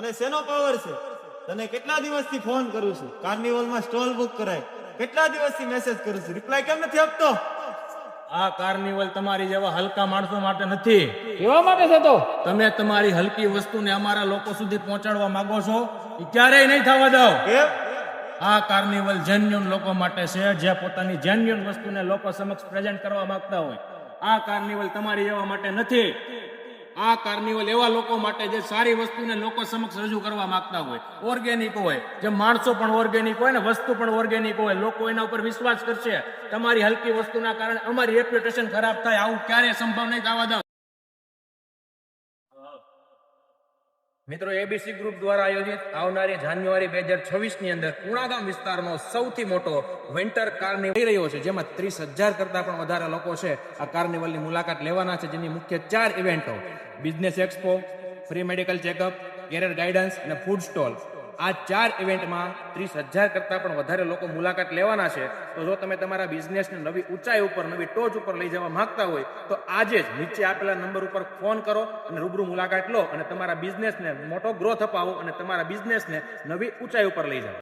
તને શેનો પાવર છે? તને કેટલા દિવસથી ફોન કરું છું, કાર્નિવલમાં સ્ટોલ બુક કરાય, કેટલા દિવસથી મેસેજ કરું છું, રિપ્લાય કેમ નથી આપતો? આ કાર્નિવલ તમારી જેવા હલકા માણસો માટે નથી. કેવા માટે છે તો? તમે તમારી હલકી વસ્તુને અમારા લોકો સુધી પહોંચાડવા માંગો છો, એ ક્યારેય નહીં થવા દો. કેમ? આ કાર્નિવલ જેન્યુન લોકો માટે છે, જે પોતાની જેન્યુન વસ્તુને લોકો સમક્ષ પ્રેઝન્ટ કરવા માંગતા હોય. આ કાર્નિવલ તમારી જેવા માટે નથી. આ કાર્નિવલ એવા લોકો માટે જે સારી વસ્તુને લોકો સમક્ષ રજૂ કરવા માંગતા હોય, ઓર્ગેનિક હોય, જે માણસો પણ ઓર્ગેનિક હોય ને વસ્તુ પણ ઓર્ગેનિક હોય, લોકો એના ઉપર વિશ્વાસ કરશે. તમારી હલકી વસ્તુના કારણે અમારી રેપ્યુટેશન ખરાબ થાય, આવું ક્યારેય સંભવ નહીં થવા દો. મિત્રો, એબીસી ગ્રુપ દ્વારા આયોજિત આવનારી જાન્યુઆરી 2026 ની અંદર કુણાગામ વિસ્તારનો સૌથી મોટો વિન્ટર કાર્નિવલ થઈ રહ્યો છે, જેમાં 30,000 કરતા પણ વધારે લોકો છે આ કાર્નિવલની મુલાકાત લેવાના છે, જેની મુખ્ય 4 ઇવેન્ટો: business expo, free medical checkup, career guidance અને ફૂડ સ્ટોલ. આ 4 ઇવેન્ટમાં 30,000 કરતા પણ વધારે લોકો મુલાકાત લેવાના છે. તો જો તમે તમારા બિઝનેસને નવી ઊંચાઈ ઉપર, નવી ટોચ ઉપર લઈ જવા માંગતા હોય તો આજે જ નીચે આપેલા નંબર ઉપર ફોન કરો અને રૂબરૂ મુલાકાત લો અને તમારા બિઝનેસને મોટો ગ્રોથ અપાવો અને તમારા બિઝનેસને નવી ઊંચાઈ ઉપર લઈ જાઓ.